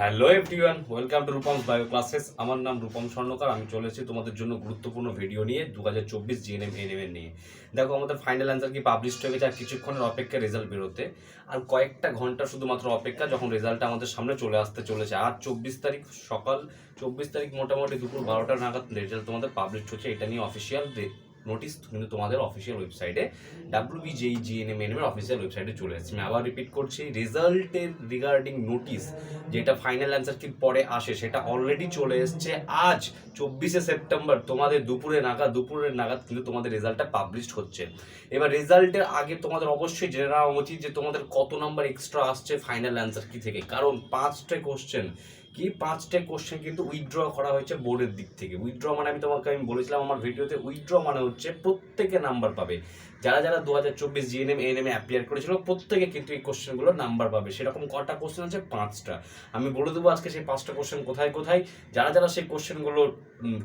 Hello everyone, welcome to Rupam's bio classes. আমার নাম রূপম স্বর্ণকার। আমি চলে এসেছি তোমাদের জন্য গুরুত্বপূর্ণ ভিডিও নিয়ে 2024 জিএনএম এনএম এর নিয়ে। দেখো, আমাদের ফাইনাল অ্যান্সার কি পাবলিশ হয়ে গেছে, আর কিছুক্ষণের অপেক্ষা রেজাল্ট বেরোতে, আর কয়েকটা ঘন্টা শুধুমাত্র অপেক্ষা যখন রেজাল্টটা আমাদের সামনে চলে আসতে চলেছে। আর 24 তারিখ সকাল, 24 তারিখ মোটামুটি দুপুর 12টা নাগাদ রেজাল্ট তোমাদের পাবলিশ হচ্ছে। এটা নিয়ে অফিসিয়াল নোটিস কিন্তু তোমাদের অফিসিয়াল ওয়েবসাইটে WBJEE-GNM-NM এর অফিসিয়াল ওয়েবসাইটে চলে এসেছে। আমি আবার রিপিট করছি, রেজাল্টের রিগার্ডিং নোটিস যেটা ফাইনাল অ্যান্সার কি পরে আসে সেটা অলরেডি চলে এসছে। আজ 24শে সেপ্টেম্বর তোমাদের দুপুরের নাগাদ কিন্তু তোমাদের রেজাল্টটা পাবলিশ হচ্ছে। এবার রেজাল্টের আগে তোমাদের অবশ্যই জেনে নেওয়া উচিত যে তোমাদের কত নাম্বার এক্সট্রা আসছে ফাইনাল অ্যান্সার কি থেকে, কারণ পাঁচটা কোশ্চেন কিন্তু উইথড্র করা হয়েছে বোর্ডের দিক থেকে। উইথড্র মানে আমি বলেছিলাম আমার ভিডিওতে, উইথড্র মানে হচ্ছে প্রত্যেকে নাম্বার পাবে। যারা 2024 জিএনএম এএনএম অ্যাপিয়ার করেছিল প্রত্যেকে কিন্তু এই কোশ্চেনগুলো নাম্বার পাবে। সেরকম কটা কোশ্চেন আছে? 5টা। আমি বলে দেবো আজকে সেই 5টা কোশ্চেন কোথায় কোথায়। যারা সেই কোশ্চেনগুলো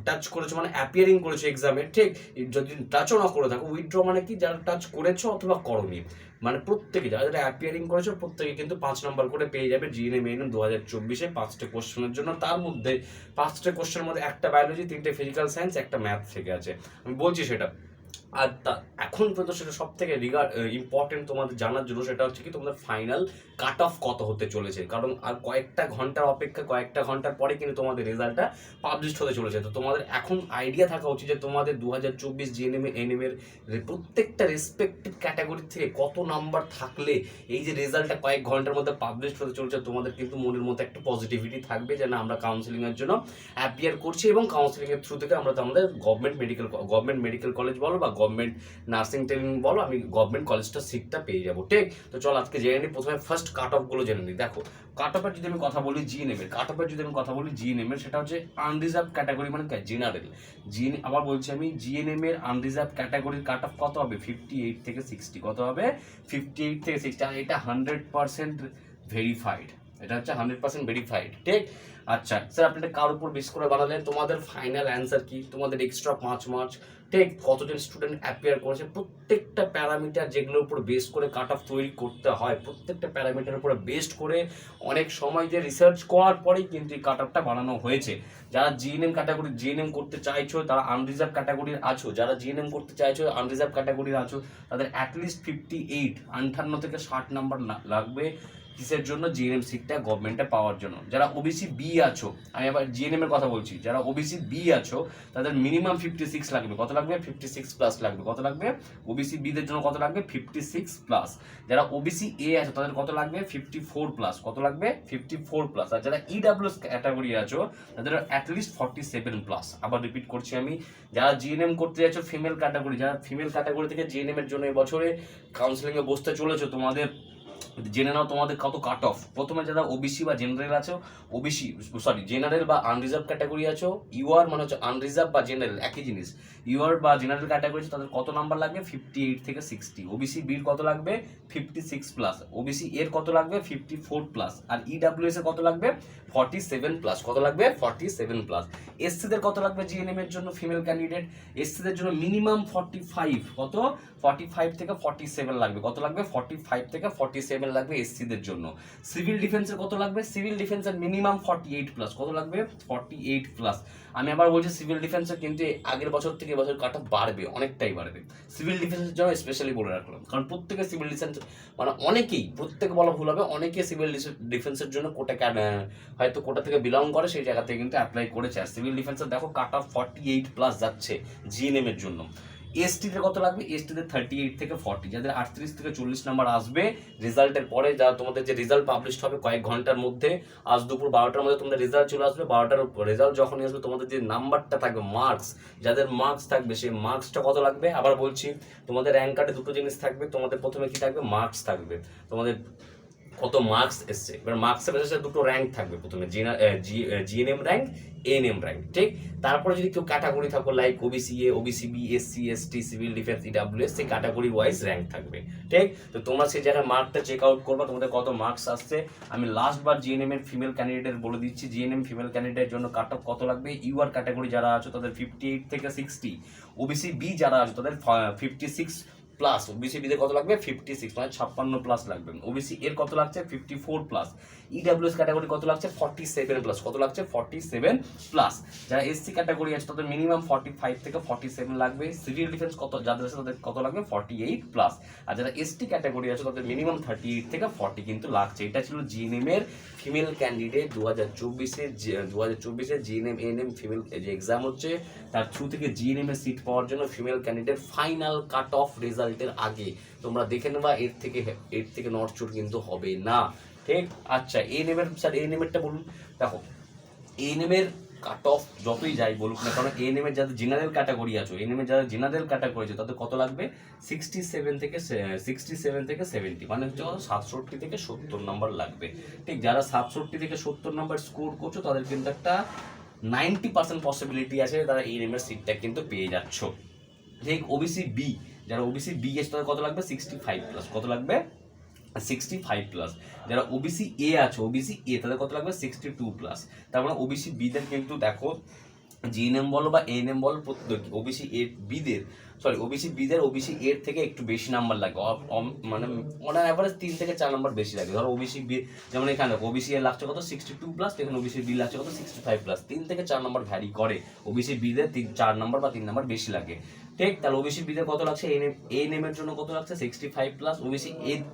টাচ করেছো, মানে অ্যাপিয়ারিং করেছো এক্সামে, ঠিক, যদি টাচও না করে থাকো, উইথড্র মানে কি যারা টাচ করেছো অথবা করোনি, মানে প্রত্যেকে যারা অ্যাপিয়ারিং করেছো প্রত্যেকে কিন্তু 5 নাম্বার করে পেয়ে যাবে জিএনএম এএনএম 2024-এ 5টা কোশ্চেনের জন্য। তার মধ্যে 5টা কোশ্চেনের মধ্যে একটা বায়োলজি, 3টে ফিজিক্যাল সায়েন্স, একটা ম্যাথ থেকে আছে। আমি বলছি সেটা। আর এখন পর্যন্ত সেটা সব থেকে ইম্পর্টেন্ট তোমাদের জানার জন্য সেটা হচ্ছে কি তোমাদের ফাইনাল কাট অফ কত হতে চলেছে, কারণ আর কয়েকটা ঘন্টার অপেক্ষা, কয়েকটা ঘন্টার পরে কিন্তু তোমাদের রেজাল্টটা পাবলিশ হতে চলেছে। তো তোমাদের এখন আইডিয়া থাকা উচিত যে তোমাদের 2024 জিএনএম এএনএম এর প্রত্যেকটা রেসপেক্টিভ ক্যাটাগরি থেকে কত নাম্বার থাকলে এই যে রেজাল্টটা কয়েক ঘন্টার মধ্যে পাবলিশ হতে চলেছে, তোমাদের কিন্তু মনের মধ্যে একটা পজিটিভিটি থাকবে যে না, আমরা কাউন্সিলিংয়ের জন্য অ্যাপিয়ার করছি এবং কাউন্সিলিংয়ের থ্রু থেকে আমরা তো আমাদের গভর্নমেন্ট মেডিকেল কলেজ বলো বা গভর্নমেন্ট নার্সিং ট্রেনিং বলো, আমি গভর্নমেন্ট কলেজটা সিটটা পেয়ে যাবো। ঠিক, তো চল আজকে জেনে নিই। প্রথমে ফার্স্ট কাট অফগুলো জেনে নিই। দেখো, কাট অফের যদি আমি কথা বলি জিএনএম এর, সেটা হচ্ছে আনরিজার্ভ ক্যাটাগরি, মানে জেনারেল। আবার বলছি আমি, জিএনএম এর আনরিজার্ভ ক্যাটাগরির কাট অফ কত হবে? 58 থেকে 60। কত হবে? 58 থেকে 60। আর এটা 100% ভেরিফাইড। এটা হচ্ছে 100% ভেরিফাইড। ঠিক, আচ্ছা স্যার, আপনি এটা কার উপর বেস করে বানালেন? তোমাদের ফাইনাল অ্যান্সার কি, তোমাদের এক্সট্রা 5 মার্কস, ঠিক, কতজন স্টুডেন্ট অ্যাপিয়ার করেছে, প্রত্যেকটা প্যারামিটার যেগুলোর উপর বেস করে কাট অফ তৈরি করতে হয়, প্রত্যেকটা প্যারামিটারের উপরে বেস্ড করে অনেক সময় যে রিসার্চ করার পরেই কিন্তু এই কাট অফটা বানানো হয়েছে। যারা জিএনএম করতে চাইছো, তারা আনরিজার্ভ ক্যাটাগরির আছো, যারা জিএনএম করতে চাইছো আনরিজার্ভ ক্যাটাগরির আছো, তাদের অ্যাটলিস্ট 58 থেকে 60 নাম্বার লাগবে। কিসের জন্য? জিএনএম সিটটা গভর্নমেন্টে পাওয়ার জন্য। যারা ওবিসি বি আছো, আমি আবার জিএনএম এর কথা বলছি, যারা ওবিসি বি আছো তাদের মিনিমাম 56 লাগবে। কত লাগবে? 56 প্লাস লাগবে। কত লাগবে? ওবিসি বি দের জন্য কত লাগবে? 56 প্লাস। যারা ওবিসি এ আছো তাদের কত লাগবে? 54 প্লাস। কত লাগবে? 54 প্লাস। আর যারা ইডব্লিউএস ক্যাটাগরি আছো তাদের অ্যাটলিস্ট 47 প্লাস। আবার রিপিট করছি আমি, যারা জিএনএম করতে যাচ্ছ ফিমেল ক্যাটাগরি, যারা ফিমেল ক্যাটাগরি থেকে জিএনএম এর জন্য এবছরে কাউন্সিলিং এ বসতে চলেছো, তোমাদের জেনে নাও তোমাদের কত কাট অফ। প্রথমে যারা ওবিসি বা জেনারেল আছো, জেনারেল বা আনরিজার্ভ ক্যাটাগরি আছো, ইউআর মানে হচ্ছে আনরিজার্ভ বা জেনারেল একই জিনিস, ইউআর বা জেনারেল ক্যাটাগরি আছে, তাদের কত নাম্বার লাগবে? 58 থেকে 60। ওবিসি বির কত লাগবে? 56 প্লাস। ওবিসি এর কত লাগবে? 54 প্লাস। আর ইডব্লিউএস এর কত লাগবে? 47 প্লাস। কত লাগবে? 47 প্লাস। এসসিদের কত লাগবে জিএনএম এর জন্য? ফিমেল ক্যান্ডিডেট এসসিদের জন্য মিনিমাম 45। কত? 45 থেকে 47 লাগবে। কত লাগবে? 45 থেকে 47 লাগবে এসসিদের জন্য। সিভিল ডিফেন্সের কত লাগবে? সিভিল ডিফেন্সের মিনিমাম 48 প্লাস। কত লাগবে? 48 প্লাস। আমি আবার বলছি, সিভিল ডিফেন্সের কিন্তু আগের বছর থেকে এবছর কাট অফ বাড়বে, অনেকটাই বাড়বে। সিভিল ডিফেন্সের জন্য স্পেশালি বলে রাখলাম, কারণ প্রত্যেকে সিভিল ডিফেন্স, মানে অনেকেই, প্রত্যেকে বলা ভুল হবে, অনেকে সিভিল ডিফেন্সের জন্য হয়তো কোটা থেকে বিলং করে, সেই জায়গা থেকে কিন্তু অ্যাপ্লাই করেছে। আর সিভিল ডিফেন্সের দেখো কাট অফ 48 প্লাস যাচ্ছে জিএনএম এর জন্য। এসটিতে কত লাগবে? এসটিতে 38 থেকে 40। যাদের 38 থেকে 40 নাম্বার আসবে রেজাল্টের পরে, যারা তোমাদের যে রেজাল্ট পাবলিশ হবে কয়েক ঘন্টার মধ্যে, আজ দুপুর 12টার মধ্যে তোমাদের রেজাল্ট চলে আসবে। 12টার রেজাল্ট যখনই আসবে, তোমাদের যে নাম্বারটা থাকবে, মার্কস, যাদের মার্কস থাকবে, সেই মার্কসটা কত লাগবে? আবার বলছি, তোমাদের র্যাঙ্ক কার্ডে দুটো জিনিস থাকবে। তোমাদের প্রথমে কি থাকবে? মার্কস থাকবে, তোমাদের কত মার্কস এসছে। এবার মার্কসের বেসিসে দুটো র্যাঙ্ক থাকবে, প্রথমে জিএনএম র্যাঙ্ক, এএনএম র্যাঙ্ক। ঠিক, তারপরে যদি কেউ ক্যাটাগরি থাকো like OBC A, OBC B, SC, ST, civil defence, EWS, সেই ক্যাটাগরি ওয়াইজ র্যাঙ্ক থাকবে। ঠিক, তো তোমরা সেই জায়গায় মার্কটা চেক আউট করবা, তোমাদের কত মার্কস আসছে। আমি লাস্ট বার জিএনএম এর ফিমেল ক্যান্ডিডেট বলে দিচ্ছি, জিএনএম ফিমেল ক্যান্ডিডেটের জন্য কাট অফ কত লাগবে। ইউআর ক্যাটাগরি যারা আছো তাদের 58 থেকে 60। ওবিসি বি যারা আছো তাদের 56 প্লাস, ওবিসি বিদের কত লাগবে 56 মানে 56 প্লাস লাগবে। ওবিসি এর কত লাগছে 54 প্লাস। ইডব্লিউএস ক্যাটাগরি কত লাগছে 47 প্লাস, কত লাগছে 47 প্লাস। যারা এসসি ক্যাটাগরি আছে তাদের মিনিমাম 45 থেকে 47 লাগবে। সিভিল ডিফেন্স কত যাদের আছে তাদের কত লাগবে 48 প্লাস। আর যারা এসটি ক্যাটাগরি আছে তাদের মিনিমাম 38 থেকে 40 কিন্তু লাগছে। এটা ছিল জিএনএম এর ফিমেল ক্যান্ডিডেট 2024-এর জিএনএম এএনএম ফিমেল যে এক্সাম হচ্ছে তার থ্রু থেকে জিএনএম এর সিট পাওয়ার জন্য female candidate final cut off রেজাল্টের আগে তোমরা দেখে নেবা, এর থেকে নড়চড় কিন্তু হবে না, ঠিক? আচ্ছা, এএনএম এর স্যার এএনএম এরটা বলুন। দেখো এএনএম এর কাট অফ যতই যাই বলুক না কারণ এএনএম এর যাদের জেনারেল ক্যাটাগরি আছে, এএনএম এর যারা জেনারেল ক্যাটাগরি আছে তাদের কত লাগবে 67 থেকে 70 মানে হচ্ছে 67 থেকে 70 নাম্বার লাগবে, ঠিক? যারা 67 থেকে 70 নাম্বার স্কোর করছো তাদের কিন্তু একটা 90% পসিবিলিটি আছে তারা এএনএম এর সিটটা কিন্তু পেয়ে যাচ্ছ, ঠিক? ওবিসি বি, যারা ওবিসি বি আছে তাদের কত লাগবে 65 প্লাস, কত লাগবে 65 প্লাস। যারা ওবিসি এ আছে, ওবিসি এ তাদের কত লাগবে 62 প্লাস। তার মানে ওবিসি বিদের কিন্তু দেখো জিএনএম বলো বা এএনএম বলো প্রত্যেক ওবিসি এ বিদের ওবিসি বিদের ওবিসি এর থেকে একটু বেশি নাম্বার লাগবে, মানে অন অ্যাভারেজ 3 থেকে 4 নাম্বার বেশি লাগে। ধরো ওবিসি বি যেমন এখানে ওবিসি এর লাগছে কত 62 প্লাস, এখানে ওবিসি বি লাগছে কত 65 প্লাস, 3 থেকে 4 নাম্বার ভ্যারি করে। ওবিসি বিদের 4 নাম্বার বা 3 নাম্বার বেশি লাগে, ঠিক? তাহলে ওবিসি বিদের কত লাগছে এএনএম এর জন্য কত লাগছে 65 প্লাস।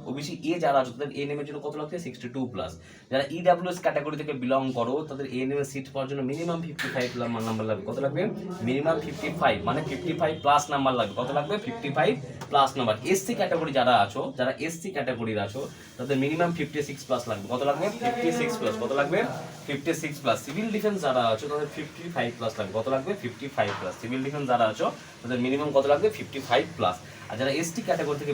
ওবিসি এ যারা আছে তাদের এএনএম এর জন্য কত লাগছে 62 প্লাস। যারা ইডব্লিউএস ক্যাটাগরি থেকে বিলং করো তাদের এএনএম এর সিট পাওয়ার জন্য মিনিমাম 55 নাম্বার লাগবে, কত লাগবে মিনিমাম 55 মানে 55 প্লাস নাম্বার লাগবে, কত লাগবে 55 প্লাস নাম্বার। এসসি ক্যাটাগরি যারা আছো, যারা এসসি ক্যাটাগরির আছো তাদের মিনিমাম 56 প্লাস লাগবে, কত লাগবে 56 প্লাস, কত লাগবে 56 প্লাস। সিভিল ডিফেন্স যারা আছো তাদের 55 প্লাস লাগবে, কত লাগবে 55 প্লাস। সিভিল ডিফেন্স যারা আছো তাদের মিনিমাম কত লাগবে 55 প্লাস। আর যারা এসটি ক্যাটাগরি থেকে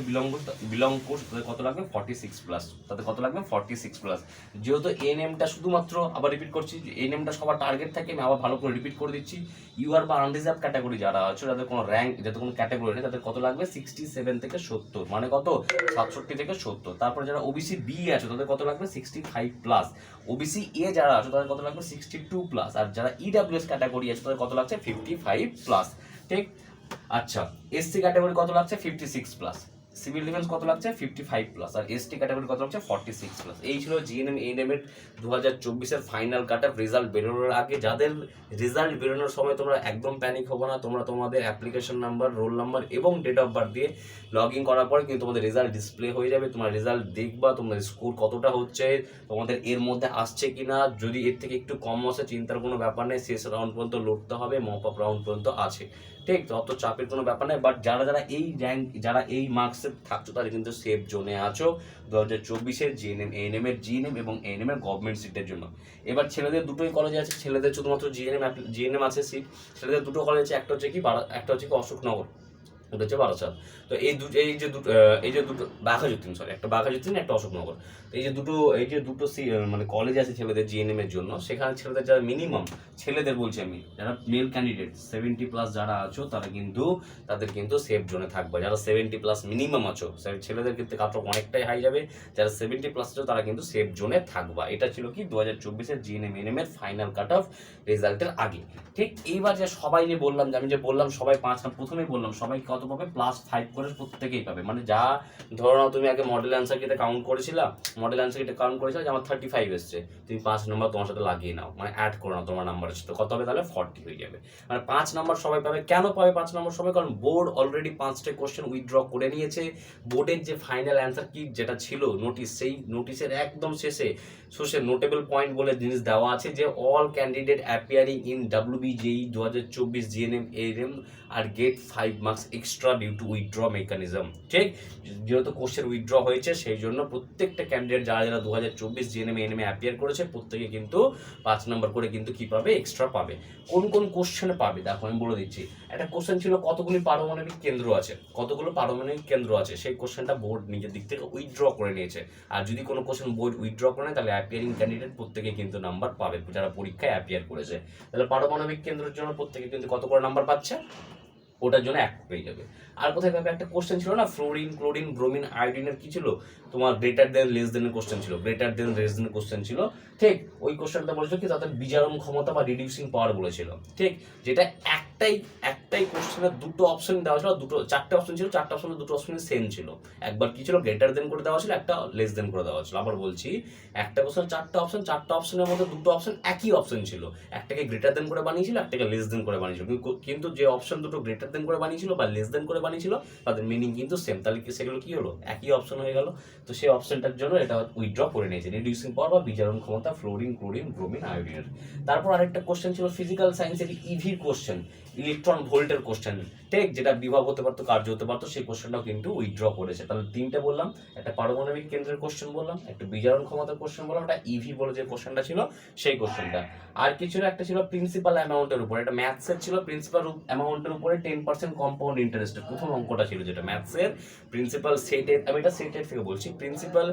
বিলং করছে তাদের কত লাগবে 46 প্লাস, তাদের কত লাগবে 46 প্লাস। যেহেতু এএনএমটা শুধুমাত্র আবার রিপিট করছি, এএনএমটা সবার টার্গেট থাকে, আমি আবার ভালো করে রিপিট করে দিচ্ছি। ইউআর বা আনরিজার্ভ ক্যাটাগরি যারা আছে যাদের কোনো র্যাঙ্ক যাদের কোনো ক্যাটাগরি নেই তাদের কত লাগবে 67 থেকে 70 মানে কত 67 থেকে 70। তারপর যারা ওবিসি বি আছে তাদের কত লাগবে 65 প্লাস। ওবিসি এ যারা আছে তাদের কত লাগবে 62 প্লাস। আর যারা ইডব্লিউএস ক্যাটাগরি আছে তাদের কত লাগছে 55 প্লাস, ঠিক? আচ্ছা, এসসি ক্যাটাগরি কত লাগছে 56 প্লাস, সিভিল ডিফেন্স কত লাগছে 55 প্লাস, আর এসটি ক্যাটাগরি কত লাগছে 46 প্লাস। এই ছিল জিএনএম এএনএম এর 2024-এর ফাইনাল কাট অফ রেজাল্ট বেরোনোর আগে। যাদের রেজাল্ট বেরোনোর সময় তোমরা একদম প্যানিক হবে না, তোমরা তোমাদের অ্যাপ্লিকেশন নাম্বার, রোল নাম্বার এবং ডেট অফ বার্থ দিয়ে লগ ইন করার পরে কিন্তু তোমাদের রেজাল্ট ডিসপ্লে হয়ে যাবে। তোমার রেজাল্ট দেখবা, তোমাদের স্কোর কতটা হচ্ছে, তোমাদের এর মধ্যে আসছে কিনা। যদি এর থেকে একটু কম আসে চিন্তার কোনো ব্যাপার নেই, শেষ রাউন্ড পর্যন্ত লড়তে হবে, মপ আপ রাউন্ড পর্যন্ত আছে, ঠিক? অত চাপের কোনো ব্যাপার নেই। বাট যারা এই র্যাঙ্ক, যারা এই মার্কসে থাকছো তারা কিন্তু সেফ জোনে আছো 2024-এর জিএনএম এএনএম এর জিএনএম এবং এএনএম এর গভর্নমেন্ট সিটের জন্য। এবার ছেলেদের দুটোই কলেজে আছে, ছেলেদের শুধুমাত্র জিএনএম আছে সিট। ছেলেদের দুটো কলেজ আছে, একটা হচ্ছে কি অশোকনগর, ওটা হচ্ছে বারাসাত। তো এই যে দুটো বাঘাযতীন, একটা বাঘাযতীন একটা অশোকনগর। তো এই যে দুটো মানে কলেজ আছে ছেলেদের জিএনএম এর জন্য, সেখানে ছেলেদের যারা মিনিমাম, ছেলেদের বলছি আমি, যারা মেল ক্যান্ডিডেট 70 প্লাস যারা আছো তাদের কিন্তু সেফ জোনে থাকবে। যারা 70 প্লাস মিনিমাম আছো ছেলেদের ক্ষেত্রে কাট অফ অনেকটাই হাই যাবে, যারা 70 প্লাস আছো তারা কিন্তু সেফ জোনে থাকবা। এটা ছিল কি 2024-এর জিএনএম এএনএম এর ফাইনাল কাট অফ রেজাল্টের আগে, ঠিক? এইবার যে সবাই যে বললাম, আমি যে বললাম সবাই 5 প্রথমেই বললাম সবাই কত পাবে +5 করে প্রত্যেকেই পাবে। মানে যা ধরো না তুমি আগে মডেল অ্যান্সার কিটা কাউন্ট করেছিলা, যে আমার 35 এসছে, তুমি 5 নম্বর তোমার সাথে লাগিয়ে নাও, মানে অ্যাড করে নাও তোমার নাম্বারের সাথে, কত হবে তাহলে 40 হয়ে যাবে। মানে 5 নম্বর সবাই পাবে। কেন পাবে 5 নম্বর সবাই? কারণ বোর্ড অলরেডি 5টা কোশ্চেন উইথড্র করে নিয়েছে। বোর্ডের যে ফাইনাল অ্যান্সার কি যেটা ছিল নোটিশ, সেই নোটিশের একদম শেষে নোটেবল পয়েন্ট বলে জিনিস দেওয়া আছে যে all candidate appearing in WBJEE 2024 GNM ANM আর get 5 marks extra due to withdraw mechanism, ঠিক? যেহেতু কোশ্চেন উইথড্র হয়েছে সেই জন্য প্রত্যেকটা ক্যান্ডিডেট যারা 2024 জিএনএম এএনএম অ্যাপিয়ার করেছে প্রত্যেকে কিন্তু 5 নম্বর করে কিন্তু কি পাবে, এক্সট্রা পাবে। কোন কোন কোশ্চেনে পাবে দেখো আমি বলে দিচ্ছি। একটা কোশ্চেন ছিল কতগুলো পারমাণবিক কেন্দ্র আছে, সেই কোশ্চেনটা বোর্ড নিজের দিক থেকে উইথড্র করে নিয়েছে। আর যদি কোনো কোশ্চেন বোর্ড উইথড্র করে নেয় তাহলে অ্যাপিয়ারিং ক্যান্ডিডেট প্রত্যেকে কিন্তু নাম্বার পাবে যারা পরীক্ষায় অ্যাপিয়ার করেছে। তাহলে পারমাণবিক কেন্দ্রের জন্য প্রত্যেকে কিন্তু কত করে নাম্বার পাচ্ছে, ওটার জন্য 1 পেয়ে যাবে। আর কোথায় পাবে, একটা কোশ্চেন ছিল না ফ্লোরিন, ক্লোরিন, ব্রোমিন, আয়োডিনের কি ছিল তোমার গ্রেটার দেন লেস দেনের কোশ্চেন ছিল, কোশ্চেন ছিল ঠিক ওই কোশ্চেনটা বলেছিল কি তাদের বিজারণ ক্ষমতা বা রিডিউসিং পাওয়ার বলেছিল, ঠিক যেটা একটাই কোশ্চেনের দুটো অপশন দেওয়া ছিল, চারটে অপশন ছিল, চারটে অপশনের দুটো অপশন সেম ছিল। একবার কি ছিল গ্রেটার দেন করে দেওয়া ছিল, একটা লেস দেন করে দেওয়া ছিল। আবার বলছি একটা কোশ্চেন চারটা অপশনের মধ্যে দুটো অপশন একই অপশন ছিল, একটাকে গ্রেটার দেন করে বানিয়েছিল, একটাকে লেস দেন করে বানিয়েছিল, কিন্তু যে অপশন দুটো গ্রেটার দেন করে বানিয়েছিল বা লেস দেন করে বানিয়েছিল তাদের মিনিং কিন্তু সেম। তাহলে কি সেগুলো কি হলো, একই অপশন হয়ে গেল। তো সেই অপশনটার জন্য এটা উইথড্র করে নিয়েছে, রিডিউসিং পাওয়ার বা বিজারণ ক্ষমতা ফ্লোরিন, ক্লোরিন, ব্রোমিন, আয়োডিনের। তারপর আরেকটা কোশ্চেন ছিল ফিজিক্যাল সায়েন্সের ইভির কোশ্চেন, ইলেকট্রন ভোল্টের কোশ্চেন, ঠিক যেটা বিভব হতে পারতো, কার্য হতে পারতো, সেই কোশ্চেনটাও কিন্তু উইথড্র করেছে। তাহলে তিনটে বললাম, একটা পারমাণবিক কেন্দ্রের কোশ্চেন বললাম, একটা বিজারণ ক্ষমতার কোশ্চেন বললাম, একটা ইভি বলে যে কোশ্চেনটা ছিল সেই কোশ্চেনটা। আর কি ছিল, একটা ছিল প্রিন্সিপাল অ্যামাউন্টের উপর, এটা ম্যাথসের ছিল, প্রিন্সিপাল অ্যামাউন্টের উপরে 10% কম্পাউন্ড ইন্টারেস্টের প্রথম অঙ্কটা ছিল, যেটা ম্যাথসের প্রিন্সিপাল সেটের, আমি এটা সেটের থেকে বলছি, প্রিন্সিপাল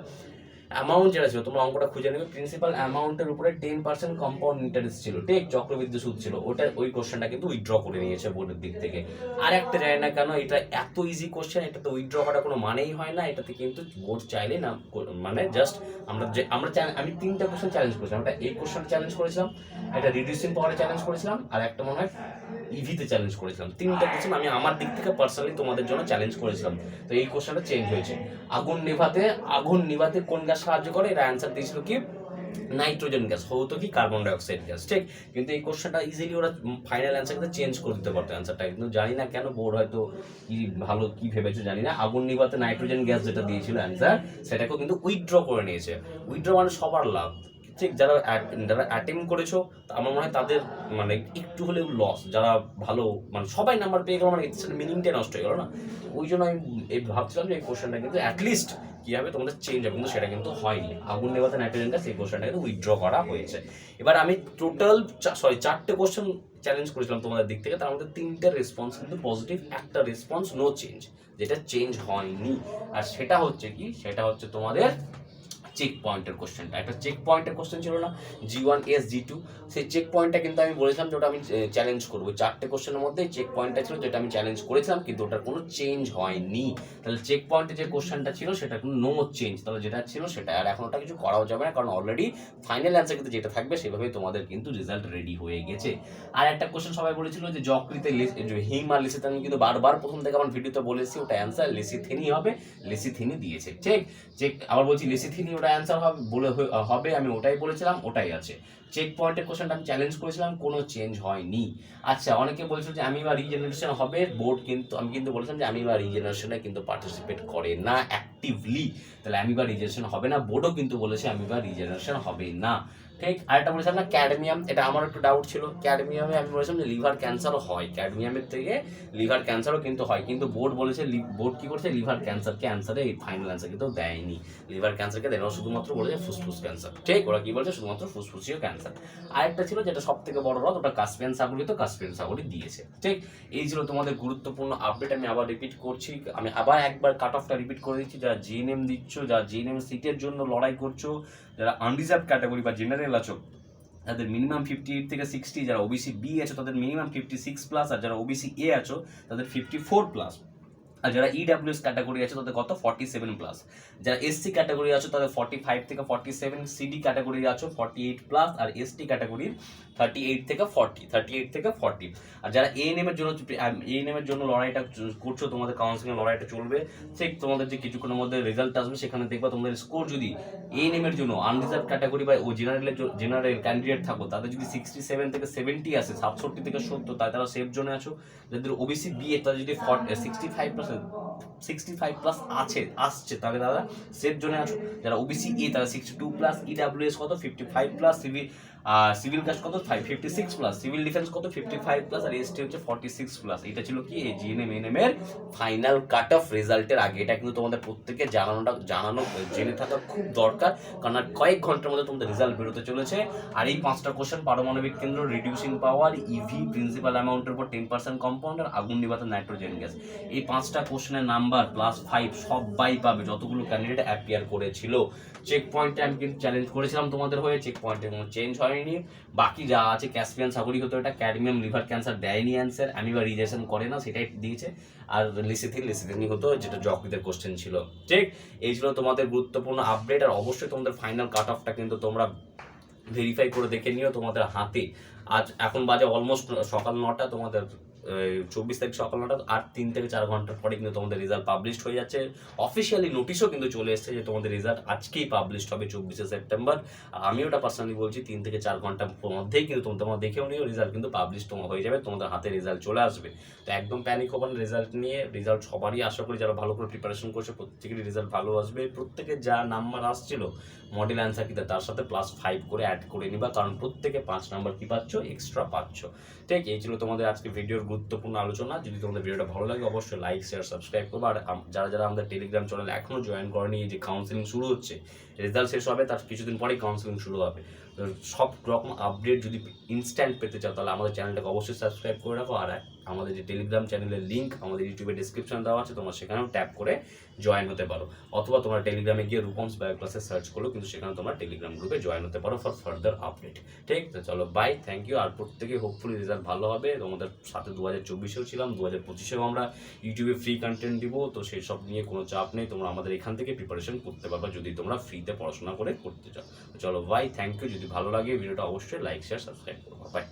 অ্যামাউন্ট যেটা ছিল তোমরা অঙ্কটা খুঁজে নেবে, প্রিন্সিপাল অ্যামাউন্টের উপরে 10% কম্পাউন্ড ইন্টারেস্ট ছিল, ঠিক চক্রবৃদ্ধি সুদ ছিল, ওটা ওই কোশ্চেনটা কিন্তু উইথড্র করে নিয়েছে বোর্ডের দিক থেকে। আর একটা জানি না কেন এটা এত ইজি কোশ্চেন, এটাতে উইথড্র করার কোনো মানেই হয় না, এটাতে কিন্তু বোর্ড চাইলে না, মানে জাস্ট আমি তিনটা কোশ্চেন চ্যালেঞ্জ করেছিলাম, একটা এই কোশ্চেন চ্যালেঞ্জ করেছিলাম, একটা রিডিউসিং পাওয়ারে চ্যালেঞ্জ করেছিলাম, আর একটা মনে হয় ইভিতে চ্যালেঞ্জ করেছিলাম। তিনটা কোশ্চেন আমি আমার দিক থেকে পার্সোনালি তোমাদের জন্য চ্যালেঞ্জ করেছিলাম। তো এই কোশ্চেনটা চেঞ্জ হয়েছে, আগুন নিভাতে কোন গ্যাস সাহায্য করে, এটা অ্যান্সার দিয়েছিল কি নাইট্রোজেন গ্যাস, হতো কি কার্বন ডাইঅক্সাইড গ্যাস, ঠিক। কিন্তু এই কোশ্চেনটা ইজিলি ওরা ফাইনাল অ্যান্সার কিন্তু চেঞ্জ করে দিতে পারতো অ্যান্সারটা, কিন্তু জানি না কেন বোর্ড হয়তো কি ভালো কি ভেবেছে জানি না, আগুন নিভাতে নাইট্রোজেন গ্যাস যেটা দিয়েছিল অ্যান্সার, সেটাকেও কিন্তু উইথড্র করে নিয়েছে। উইথড্র মানে সবার লাভ, ঠিক যারা অ্যাটেম্প করেছো আমার মনে হয় তাদের মানে একটু হলেও লস, যারা ভালো মানে সবাই নাম্বার পেয়ে গেল মানে মিনিংটাই নষ্ট হয়ে গেল না। ওই জন্য আমি এই ভাবছিলাম যে এই কোশ্চেনটা কিন্তু অ্যাটলিস্ট কি হবে তোমাদের চেঞ্জ হবে, কিন্তু সেটা কিন্তু হয়নি। আগুন নেভাতে নাইট্রোজেন গ্যাস এই কোশ্চেনটা কিন্তু উইথড্র করা হয়েছে। এবার আমি টোটাল চারটে কোশ্চেন চ্যালেঞ্জ করেছিলাম তোমাদের দিক থেকে, তার মধ্যে তিনটে রেসপন্স কিন্তু পজিটিভ, একটা রেসপন্স নো চেঞ্জ, যেটা চেঞ্জ হয়নি। আর সেটা হচ্ছে কি, সেটা হচ্ছে তোমাদের চেক পয়েন্টের কোশ্চেনটা। একটা চেক পয়েন্টের কোশ্চেন ছিল না G1S G2, সেই চেক পয়েন্টটা কিন্তু আমি বলেছিলাম যে ওটা আমি চ্যালেঞ্জ করবো। চারটে কোশ্চেনের মধ্যে চেক পয়েন্টটা ছিল যেটা আমি চ্যালেঞ্জ করেছিলাম, কিন্তু ওটার কোনো চেঞ্জ হয়নি। তাহলে চেক পয়েন্টে যে কোশ্চেনটা ছিল সেটা কোনো নো চেঞ্জ, তাহলে যেটা ছিল সেটা, আর এখন ওটা কিছু করাও যাবে না, কারণ অলরেডি ফাইনাল অ্যান্সার কিন্তু যেটা থাকবে সেভাবেই তোমাদের কিন্তু রেজাল্ট রেডি হয়ে গেছে। আর একটা কোশ্চেন সবাই বলেছিল যে যকৃতে হিম আর লিসিথিন, আমি কিন্তু বারবার প্রথম থেকে আমার ভিডিওতে বলেছি ওটা অ্যান্সার লিসিথিনই হবে, লিসিথিনই দিয়েছে, ঠিক। চেক আবার বলছি লিসিথিনই ওটা অ্যান্সার হবে, আমি ওটাই বলেছিলাম, ওটাই আছে। চেক পয়েন্টের কোশ্চেনটা আমি চ্যালেঞ্জ করেছিলাম, কোনো চেঞ্জ হয়নি। আচ্ছা, অনেকে বলছিল যে অ্যামিবা রিজেনারেশন হবে, বোর্ড কিন্তু আমি কিন্তু বলেছিলাম যে অ্যামিবা রিজেনারেশনে কিন্তু পার্টিসিপেট করে না অ্যাক্টিভলি, তাহলে অ্যামিবা রিজেনারেশন হবে না, বোর্ডও কিন্তু বলেছে অ্যামিবা রিজেনারেশন হবে না, ঠিক। আরেকটা বলেছিলাম না ক্যাডমিয়াম, এটা আমার একটু ডাউট ছিল, ক্যাডমিয়ামে আমি বলেছিলাম যে লিভার ক্যান্সারও হয়, ক্যাডমিয়ামের থেকে লিভার ক্যান্সারও কিন্তু হয়, কিন্তু বোর্ড বলেছে, বোর্ড কি করছে লিভার ক্যান্সারকে অ্যান্সারে এই ফাইনাল অ্যান্সার কিন্তু দেয়নি, লিভার ক্যান্সারকে দেয় না, শুধুমাত্র বলেছে ফুসফুস ক্যান্সার, ঠিক। ওরা কি বলছে শুধুমাত্র ফুসফুসীয় ক্যান্সার। আরেকটা ছিল যেটা সব থেকে বড় রথ, ওটা কাস্পিয়ান সাগরী, তো কাস্পিয়ান সাগরী দিয়েছে, ঠিক। এই ছিল তোমাদের গুরুত্বপূর্ণ আপডেট। আমি আবার রিপিট করছি, আমি আবার একবার কাট অফটা রিপিট করে দিচ্ছি, যারা জিএনএম দিচ্ছ, যারা জিএনএম সিটের জন্য লড়াই করছো, যারা আনরিজার্ভ ক্যাটাগরি বা জেনারেল আছো তাদের মিনিমাম 58 থেকে 60, যারা ওবিসি বি আছো তাদের মিনিমাম 56+, আর যারা ওবিসি এ আছো তাদের 54+, আর যারা ইডাব্লিউএস ক্যাটাগরি আছে তাদের কত 47+, যারা এসসি ক্যাটাগরি আছো তাদের 45 থেকে 47, সিডি ক্যাটাগরি আছো 48+, আর এসটি ক্যাটাগরির 38 থেকে 40, আর যারা এএনএম এর জন্য লড়াইটা করছো, তোমাদের কাউন্সিলিং লড়াইটা চলবে, ঠিক। তোমাদের যে কিছুক্ষণের মধ্যে রেজাল্ট আসবে সেখানে দেখবা তোমাদের স্কোর যদি এএনএম এর জন্য আনরিজার্ভ ক্যাটাগরি বা জেনারেল ক্যান্ডিডেট থাকো, তাদের যদি 67 থেকে 70 আসে, 67 থেকে 70, তারা সেফ জোনে আছো। যাদের ওবিসি বি এ তাদের যদি 65+ আসছে তাহলে তারা সেফ জোনে আছো। যারা ওবিসি এ তারা 62+, ইডাব্লিউএস কত 55+, সিভিল কাস্ট কত 56+, সিভিল ডিফেন্স কত 55+, আর এসটি হচ্ছে 46+। এটা ছিল কি এই জিএনএম এএনএম এর ফাইনাল কাট অফ রেজাল্টের আগে। এটা কিন্তু তোমাদের প্রত্যেকে জানানো জেনে থাকা খুব দরকার, কারণ আর কয়েক ঘন্টার মধ্যে তোমাদের রেজাল্ট বেরোতে চলেছে। আর এই 5টা কোশ্চেন, পারমাণবিক কেন্দ্র, রিডিউসিং পাওয়ার, ইভি, প্রিন্সিপাল অ্যামাউন্টের উপর 10% কম্পাউন্ড, আর আগুন নিভাতে নাইট্রোজেন গ্যাস, এই 5টা কোশ্চেনের নাম্বার +5 সবাই পাবে যতগুলো ক্যান্ডিডেট অ্যাপিয়ার করেছিল। চেক পয়েন্টে আমি কিন্তু চ্যালেঞ্জ করেছিলাম তোমাদের হয়ে, চেক পয়েন্টে কোনো চেঞ্জ হয়নি। বাকি যা আছে ক্যাসপিয়ান সাগরী হতো, এটা ক্যাডমিয়াম লিভার ক্যান্সার দেয়নি অ্যান্সার, অ্যামিবা রিজেকশন করে না সেটাই দিয়েছে, আর লিসিথিনই হতো যেটা যকৃতের কোশ্চেন ছিল, ঠিক। এই ছিল তোমাদের গুরুত্বপূর্ণ আপডেট। আর অবশ্যই তোমাদের ফাইনাল কাট অফটা কিন্তু তোমরা ভেরিফাই করে দেখে নিও তোমাদের হাতে। আজ এখন বাজে অলমোস্ট সকাল 9টা, তোমাদের 24 তারিখ সকাল 9টা, আর 3 থেকে 4 ঘন্টার পরে কিন্তু তোমাদের রেজাল্ট পাবলিশড হয়ে যাচ্ছে। অফিসিয়ালি নোটিশও কিন্তু চলে এসেছে যে তোমাদের রেজাল্ট আজকেই পাবলিশড হবে 24শে সেপ্টেম্বর। আর আমি ওটা পার্সোনালি বলছি 3 থেকে 4 ঘন্টার মধ্যেই কিন্তু তোমরা দেখেও নিও, রেজাল্ট কিন্তু পাবলিশ তোমার হয়ে যাবে, তোমাদের হাতে রেজাল্ট চলে আসবে। তো একদম প্যানিক হবার রেজাল্ট নিয়ে। রেজাল্ট সবারই আশা করি যারা ভালো করে প্রিপারেশন করছে প্রত্যেকেরই রেজাল্ট ভালো আসবে। প্রত্যেকের যা নাম্বার আসছিল মডেল অ্যান্সার কিতে তার সাথে +5 করে অ্যাড করে নিবা, কারণ প্রত্যেকে 5 নাম্বার কি পাচ্ছ, এক্সট্রা পাচ্ছ। ঠিক, এই ছিল তোমাদের আজকে ভিডিওর গুরুত্বপূর্ণ আলোচনা। যদি তোমাদের ভিডিওটা ভালো লাগে অবশ্যই লাইক, শেয়ার, সাবস্ক্রাইব করবে। আর যারা যারা আমাদের টেলিগ্রাম চ্যানেল এখনও জয়েন করেনি, এই যে কাউন্সিলিং শুরু হচ্ছে, রেজাল্ট শেষ হবে তার কিছুদিন পরেই কাউন্সিলিং শুরু হবে। তো সব রকম আপডেট যদি ইনস্ট্যান্ট পেতে চাও তাহলে আমাদের চ্যানেলটাকে অবশ্যই সাবস্ক্রাইব করে রাখো। আর আমাদের যে টেলিগ্রাম চ্যানেলের লিঙ্ক আমাদের ইউটিউবে ডিসক্রিপশন দেওয়া আছে, তোমরা সেখানেও ট্যাপ করে জয়েন হতে পারো, অথবা তোমরা টেলিগ্রামে গিয়ে রূপমস বায়ো ক্লাসে সার্চ করো, কিন্তু সেখানে তোমরা টেলিগ্রাম গ্রুপে জয়েন হতে পারো ফর ফার্দার আপডেট। ঠিক, তো চলো বাই, থ্যাংক ইউ। আর প্রত্যেকে হোপফুলি রেজাল্ট ভালো হবে। তোমাদের সাথে 2024-এও ছিলাম, 2025-এও আমরা ইউটিউবে ফ্রি কন্টেন্ট দিব, তো সেই সব নিয়ে কোনো চাপ নেই। তোমরা আমাদের এখান থেকে প্রিপারেশন করতে পারবে যদি তোমরা ফ্রিতে পড়াশোনা করে করতে চাও। চলো বাই, থ্যাংক ইউ। যদি ভালো লাগে ভিডিওটা অবশ্যই লাইক, শেয়ার, সাবস্ক্রাইব করো। বাই।